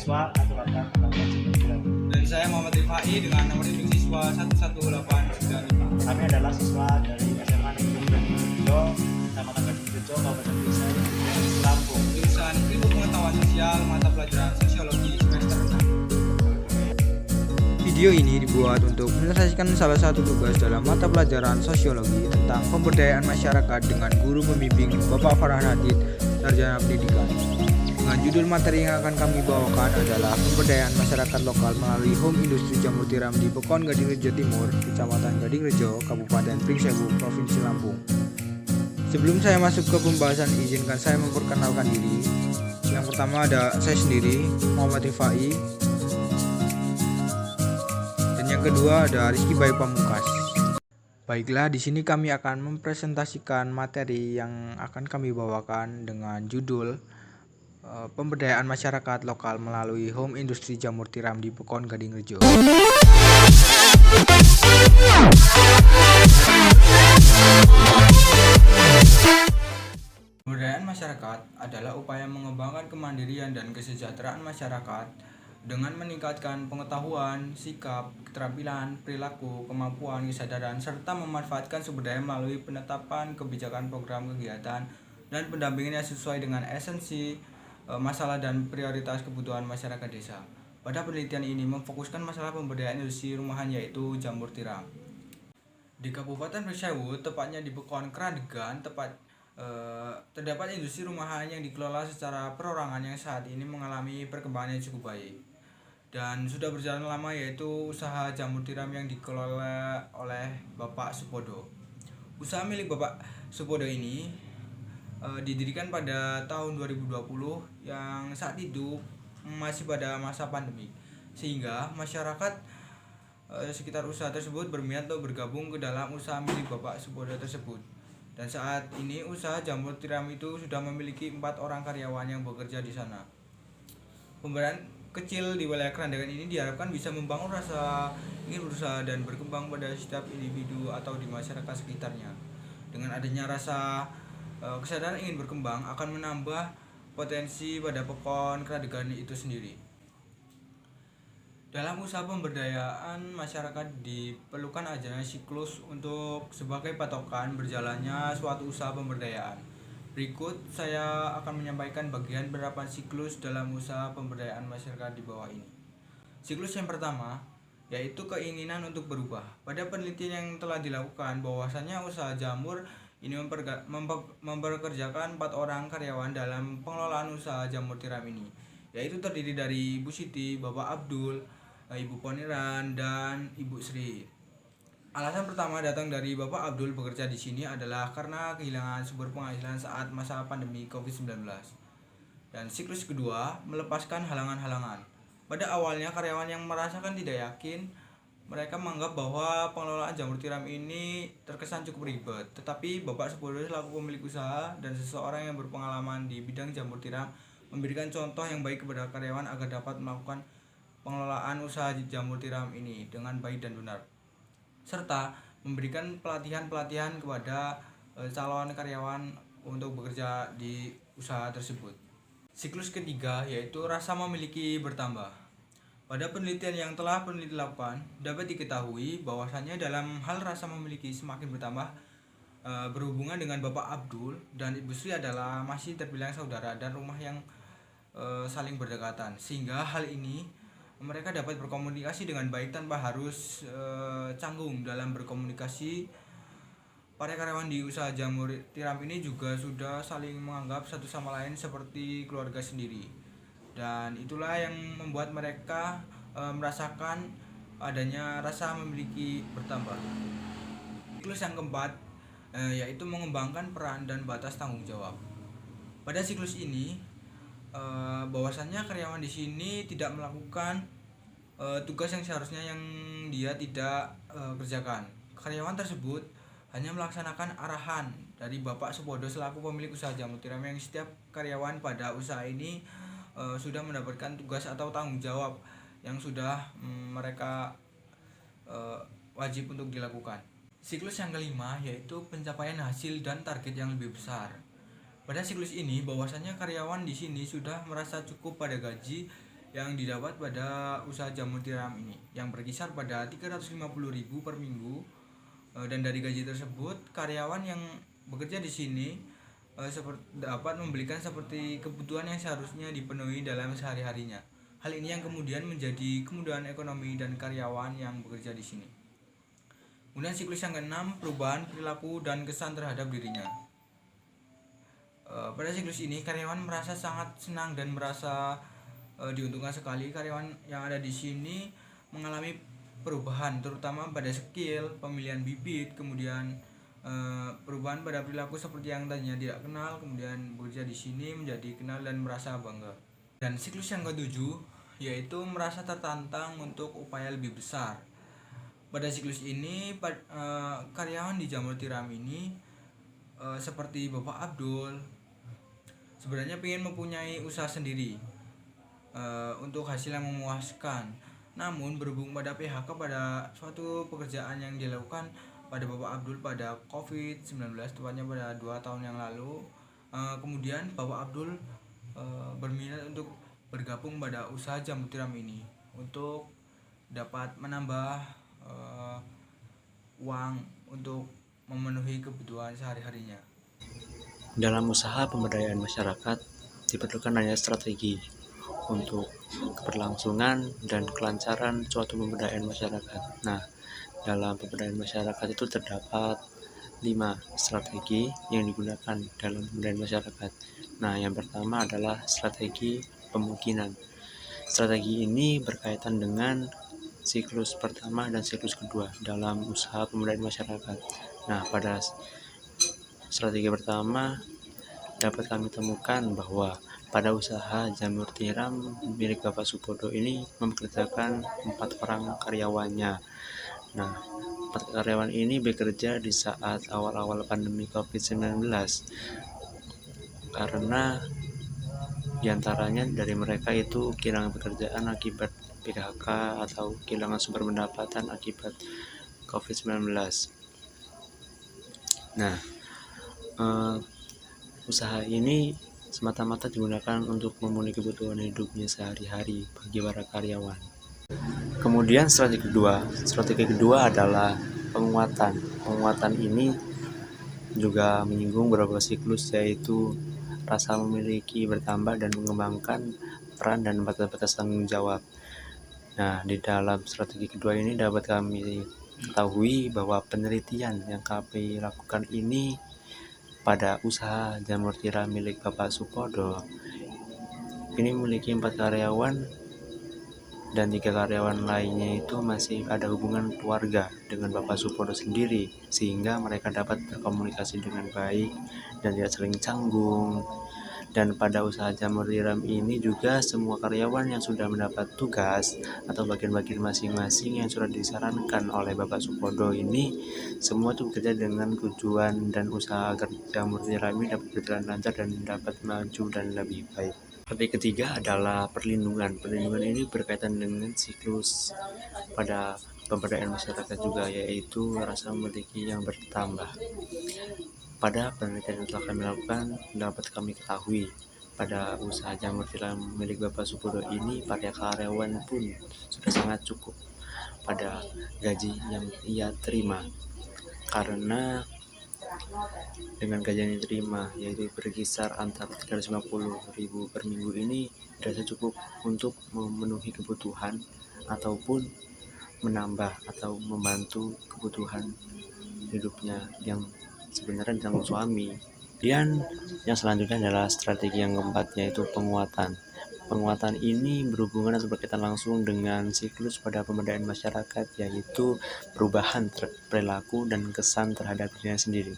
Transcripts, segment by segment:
siswa aturakan tentang wajib. Dan saya Muhammad Rifai dengan nomor induk siswa 11895. Kami adalah siswa dari SMA Negeri Gadingrejo, Kecamatan Gadingrejo, Kabupaten Desa, Lampung. Jurusan Ilmu Pengetahuan Sosial, mata pelajaran Sosiologi semester 6. Video ini dibuat untuk menyelesaikan salah satu tugas dalam mata pelajaran sosiologi tentang pemberdayaan masyarakat dengan guru pembimbing Bapak Farhan Hadid, Sarjana Pendidikan. Dengan judul materi yang akan kami bawakan adalah pemberdayaan masyarakat lokal melalui Home Industri Jamur Tiram di Pekon Gadingrejo Timur, Kecamatan Gadingrejo, Kabupaten Pringsewu, Provinsi Lampung. Sebelum saya masuk ke pembahasan, izinkan saya memperkenalkan diri. Yang pertama ada saya sendiri, Muhammad Rifai. Dan yang kedua ada Rizky Bayu Pamungkas. Baiklah, di sini kami akan mempresentasikan materi yang akan kami bawakan dengan judul pemberdayaan masyarakat lokal melalui Home Industri Jamur Tiram di Pekon Gadingrejo. Pemberdayaan masyarakat adalah upaya mengembangkan kemandirian dan kesejahteraan masyarakat dengan meningkatkan pengetahuan, sikap, keterampilan, perilaku, kemampuan, kesadaran, serta memanfaatkan sumber daya melalui penetapan kebijakan program kegiatan dan pendampingan yang sesuai dengan esensi, masalah dan prioritas kebutuhan masyarakat desa. Pada penelitian ini memfokuskan masalah pemberdayaan industri rumahan yaitu jamur tiram. Di Kabupaten Pringsewu, tepatnya di Pekon Kradegan, terdapat industri rumahan yang dikelola secara perorangan yang saat ini mengalami perkembangan yang cukup baik dan sudah berjalan lama, yaitu usaha jamur tiram yang dikelola oleh Bapak Supodo. Usaha milik Bapak Supodo ini didirikan pada tahun 2020 yang saat itu masih pada masa pandemi, sehingga masyarakat sekitar usaha tersebut berminat untuk bergabung ke dalam usaha milik Bapak Supodo tersebut. Dan saat ini usaha jamur tiram itu sudah memiliki 4 orang karyawan yang bekerja di sana. Pemberdayaan kecil di wilayah Kradegan ini diharapkan bisa membangun rasa ingin berusaha dan berkembang pada setiap individu atau di masyarakat sekitarnya. Dengan adanya rasa kesadaran ingin berkembang akan menambah potensi pada Pekon Kradegan itu sendiri. Dalam usaha pemberdayaan masyarakat diperlukan adanya siklus untuk sebagai patokan berjalannya suatu usaha pemberdayaan. Berikut saya akan menyampaikan bagian penerapan siklus dalam usaha pemberdayaan masyarakat di bawah ini. Siklus yang pertama yaitu keinginan untuk berubah. Pada penelitian yang telah dilakukan bahwasanya usaha jamur ini mempekerjakan 4 orang karyawan dalam pengelolaan usaha jamur tiram ini, yaitu terdiri dari Ibu Siti, Bapak Abdul, Ibu Poniran, dan Ibu Sri. Alasan pertama datang dari Bapak Abdul bekerja di sini adalah karena kehilangan sumber penghasilan saat masa pandemi COVID-19. Dan siklus kedua melepaskan halangan-halangan. Pada awalnya karyawan yang merasakan tidak yakin, mereka menganggap bahwa pengelolaan jamur tiram ini terkesan cukup ribet. Tetapi Bapak Supodo selaku pemilik usaha dan seseorang yang berpengalaman di bidang jamur tiram memberikan contoh yang baik kepada karyawan agar dapat melakukan pengelolaan usaha jamur tiram ini dengan baik dan benar, serta memberikan pelatihan-pelatihan kepada calon karyawan untuk bekerja di usaha tersebut. Siklus ketiga yaitu rasa memiliki bertambah. Pada penelitian yang telah peneliti lakukan, dapat diketahui bahwasannya dalam hal rasa memiliki semakin bertambah berhubungan dengan Bapak Abdul dan Ibu Sri adalah masih terbilang saudara dan rumah yang saling berdekatan, sehingga hal ini mereka dapat berkomunikasi dengan baik tanpa harus canggung dalam berkomunikasi. Para karyawan di usaha jamur tiram ini juga sudah saling menganggap satu sama lain seperti keluarga sendiri, dan itulah yang membuat mereka merasakan adanya rasa memiliki bertambah. Siklus yang keempat yaitu mengembangkan peran dan batas tanggung jawab. Pada siklus ini bahwasannya karyawan di sini tidak melakukan tugas yang seharusnya yang dia tidak kerjakan. Karyawan tersebut hanya melaksanakan arahan dari Bapak Supodo selaku pemilik usaha jamur tiram, yang setiap karyawan pada usaha ini sudah mendapatkan tugas atau tanggung jawab yang sudah mereka wajib untuk dilakukan. Siklus yang kelima yaitu pencapaian hasil dan target yang lebih besar. Pada siklus ini bahwasanya karyawan di sini sudah merasa cukup pada gaji yang didapat pada usaha jamur tiram ini, yang berkisar pada 350.000 per minggu. Dan dari gaji tersebut, karyawan yang bekerja di sini dapat membelikan seperti kebutuhan yang seharusnya dipenuhi dalam sehari-harinya. Hal ini yang kemudian menjadi kemudahan ekonomi dan karyawan yang bekerja di sini. Kemudian siklus yang keenam, perubahan perilaku dan kesan terhadap dirinya. Pada siklus ini karyawan merasa sangat senang dan merasa diuntungkan sekali. Karyawan yang ada di sini mengalami perubahan terutama pada skill, pemilihan bibit, kemudian perubahan pada perilaku seperti yang tadinya tidak kenal, kemudian bekerja di sini menjadi kenal dan merasa bangga. Dan siklus yang ketujuh yaitu merasa tertantang untuk upaya lebih besar. Pada siklus ini karyawan di jamur tiram ini seperti Bapak Abdul sebenarnya ingin mempunyai usaha sendiri untuk hasil yang memuaskan. Namun berhubung pada PHK pada suatu pekerjaan yang dilakukan pada Bapak Abdul pada COVID-19, tepatnya pada 2 tahun yang lalu, kemudian Bapak Abdul berminat untuk bergabung pada usaha jamur tiram ini untuk dapat menambah uang untuk memenuhi kebutuhan sehari-harinya. Dalam usaha pemberdayaan masyarakat diperlukan banyak strategi untuk keberlangsungan dan kelancaran suatu pemberdayaan masyarakat. Nah, dalam pemberdayaan masyarakat itu terdapat 5 strategi yang digunakan dalam pemberdayaan masyarakat. Nah, yang pertama adalah strategi pemungkinan. Strategi ini berkaitan dengan siklus pertama dan siklus kedua dalam usaha pemberdayaan masyarakat. Nah, pada strategi pertama dapat kami temukan bahwa pada usaha jamur tiram milik Bapak Supodo ini mempekerjakan 4 orang karyawannya. Nah, 4 karyawan ini bekerja di saat awal-awal pandemi COVID-19 karena diantaranya dari mereka itu kehilangan pekerjaan akibat PHK atau kehilangan sumber pendapatan akibat COVID-19. Nah, usaha ini semata-mata digunakan untuk memenuhi kebutuhan hidupnya sehari-hari bagi para karyawan. Kemudian strategi kedua adalah penguatan. Penguatan ini juga menyinggung beberapa siklus, yaitu rasa memiliki bertambah dan mengembangkan peran dan batas tanggung jawab. Nah, di dalam strategi kedua ini dapat kami ketahui bahwa penelitian yang kami lakukan ini pada usaha jamur tiram milik Bapak Supodo ini memiliki 4 karyawan dan 3 karyawan lainnya itu masih ada hubungan keluarga dengan Bapak Supodo sendiri, sehingga mereka dapat berkomunikasi dengan baik dan tidak saling canggung. Dan pada usaha jamur tiram ini juga semua karyawan yang sudah mendapat tugas atau bagian-bagian masing-masing yang sudah disarankan oleh Bapak Supodo ini semua itu bekerja dengan tujuan dan usaha agar jamur tiram ini dapat berjalan lancar dan dapat maju dan lebih baik. Strategi ketiga adalah perlindungan. Perlindungan ini berkaitan dengan siklus pada pemberdayaan masyarakat juga, yaitu rasa memiliki yang bertambah. Pada penelitian yang telah kami lakukan, dapat kami ketahui pada usaha jamur tiram milik Bapak Supodo ini para karyawan pun sudah sangat cukup pada gaji yang ia terima, karena dengan gaji yang diterima yaitu berkisar antara 350.000 per minggu ini sudah cukup untuk memenuhi kebutuhan ataupun menambah atau membantu kebutuhan hidupnya yang sebenarnya sang suami. Dan yang selanjutnya adalah strategi yang keempat, yaitu penguatan. Penguatan ini berhubungan atau berkaitan langsung dengan siklus pada pemberdayaan masyarakat, yaitu perubahan perilaku dan kesan terhadap dirinya sendiri.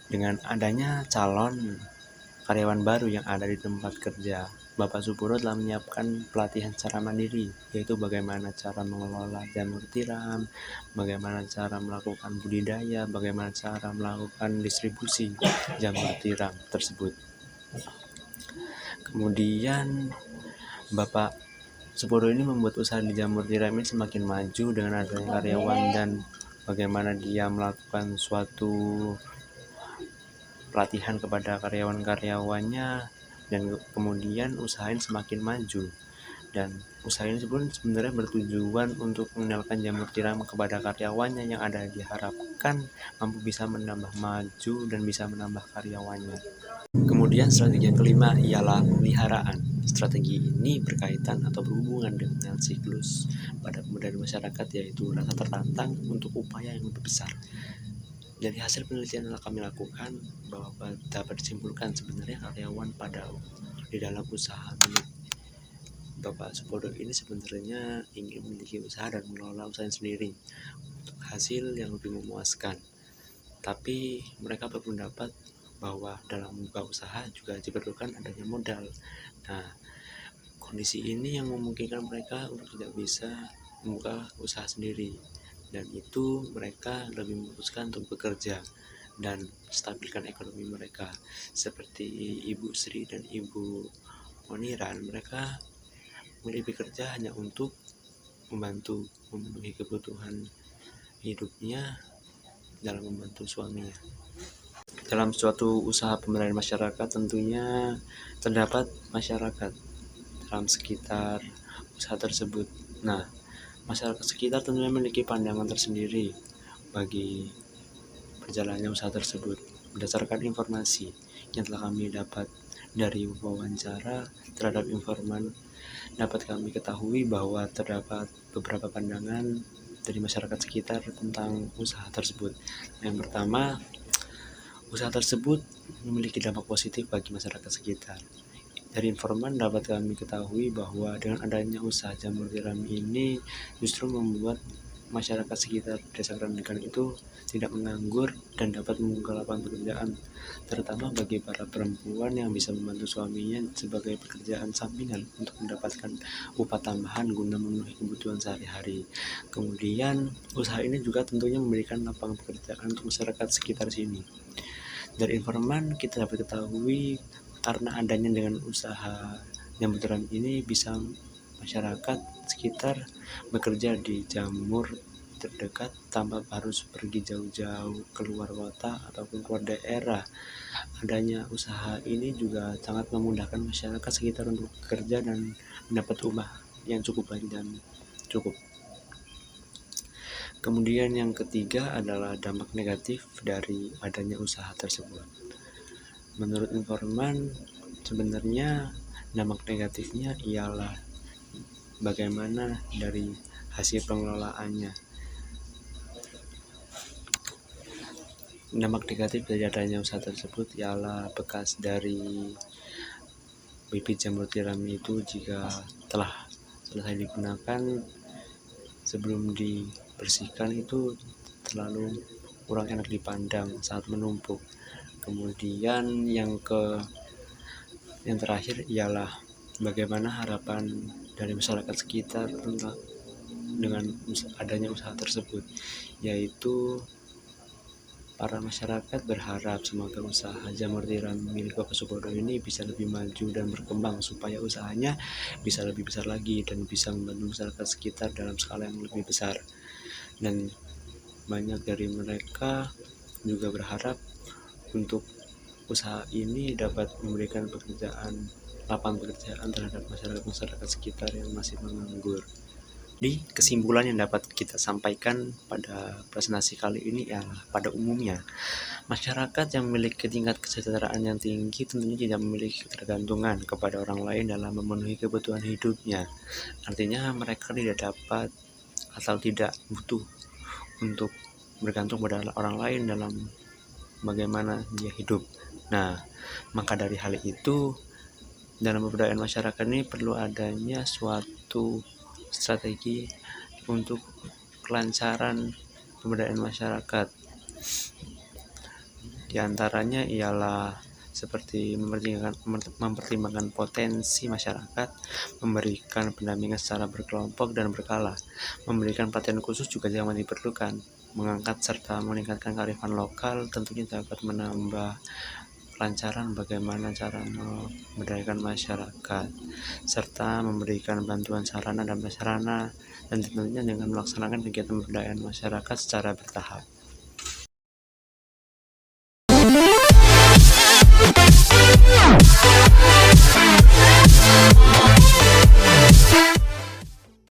Dengan adanya calon karyawan baru yang ada di tempat kerja, Bapak Supodo telah menyiapkan pelatihan secara mandiri, yaitu bagaimana cara mengelola jamur tiram, bagaimana cara melakukan budidaya, bagaimana cara melakukan distribusi jamur tiram tersebut. Kemudian Bapak Supodo ini membuat usaha di jamur tiram ini semakin maju dengan adanya karyawan dan bagaimana dia melakukan suatu pelatihan kepada karyawan-karyawannya, dan kemudian usaha ini semakin maju. Dan usaha ini pun sebenarnya bertujuan untuk mengenalkan jamur tiram kepada karyawannya yang ada diharapkan mampu bisa menambah maju dan bisa menambah karyawannya. Kemudian strategi yang kelima ialah pemeliharaan. Strategi ini berkaitan atau berhubungan dengan siklus pada pemberdayaan masyarakat, yaitu rasa tertantang untuk upaya yang lebih besar. Dari hasil penelitian yang kami lakukan bahwa dapat disimpulkan sebenarnya karyawan di dalam usaha milik Bapak Supodo ini sebenarnya ingin memiliki usaha dan mengelola usahanya sendiri untuk hasil yang lebih memuaskan. Tapi mereka berpendapat bahwa dalam membuka usaha juga diperlukan adanya modal. Nah, kondisi ini yang memungkinkan mereka untuk tidak bisa membuka usaha sendiri, dan itu mereka lebih memutuskan untuk bekerja dan stabilkan ekonomi mereka. Seperti Ibu Sri dan Ibu Moniran, mereka memilih bekerja hanya untuk membantu memenuhi kebutuhan hidupnya dalam membantu suaminya. Dalam suatu usaha pemberdayaan masyarakat tentunya terdapat masyarakat dalam sekitar usaha tersebut. Nah, masyarakat sekitar tentunya memiliki pandangan tersendiri bagi berjalannya usaha tersebut. Berdasarkan informasi yang telah kami dapat dari wawancara terhadap informan, dapat kami ketahui bahwa terdapat beberapa pandangan dari masyarakat sekitar tentang usaha tersebut. Yang pertama, usaha tersebut memiliki dampak positif bagi masyarakat sekitar. Dari informan dapat kami ketahui bahwa dengan adanya usaha jamur tiram ini justru membuat masyarakat sekitar desa Kerandegan itu tidak menganggur dan dapat membuka lapangan pekerjaan, terutama bagi para perempuan yang bisa membantu suaminya sebagai pekerjaan sampingan untuk mendapatkan upah tambahan guna memenuhi kebutuhan sehari-hari. Kemudian usaha ini juga tentunya memberikan lapangan pekerjaan untuk masyarakat sekitar sini. Dari informan kita dapat ketahui karena adanya dengan usaha jamur tiram ini bisa masyarakat sekitar bekerja di jamur terdekat tanpa harus pergi jauh-jauh keluar kota ataupun keluar daerah. Adanya usaha ini juga sangat memudahkan masyarakat sekitar untuk bekerja dan mendapat upah yang cukup baik dan cukup. Kemudian yang ketiga adalah dampak negatif dari adanya usaha tersebut. Menurut informan, sebenarnya dampak negatifnya ialah bagaimana dari hasil pengelolaannya. Dampak negatif dari adanya usaha tersebut ialah bekas dari bibit jamur tiram itu jika telah selesai digunakan, sebelum dibersihkan itu terlalu kurang enak dipandang saat menumpuk. Kemudian yang terakhir ialah bagaimana harapan dari masyarakat sekitar dengan adanya usaha tersebut, yaitu para masyarakat berharap semoga usaha jamur tiram milik Bapak Supodo ini bisa lebih maju dan berkembang supaya usahanya bisa lebih besar lagi dan bisa membantu masyarakat sekitar dalam skala yang lebih besar. Dan banyak dari mereka juga berharap untuk usaha ini dapat memberikan lapangan pekerjaan terhadap masyarakat sekitar yang masih menganggur. Jadi kesimpulan yang dapat kita sampaikan pada presentasi kali ini adalah pada umumnya masyarakat yang memiliki tingkat kesejahteraan yang tinggi tentunya tidak memiliki ketergantungan kepada orang lain dalam memenuhi kebutuhan hidupnya. Artinya mereka tidak dapat atau tidak butuh untuk bergantung pada orang lain dalam bagaimana dia hidup. Nah, maka dari hal itu dalam pemberdayaan masyarakat ini perlu adanya suatu strategi untuk kelancaran pemberdayaan masyarakat. Di antaranya ialah seperti mempertimbangkan potensi masyarakat, memberikan pendampingan secara berkelompok dan berkala, memberikan perhatian khusus juga yang diperlukan, mengangkat serta meningkatkan kearifan lokal tentunya dapat menambah kelancaran bagaimana cara memberdayakan masyarakat, serta memberikan bantuan sarana dan prasarana, dan tentunya dengan melaksanakan kegiatan pemberdayaan masyarakat secara bertahap.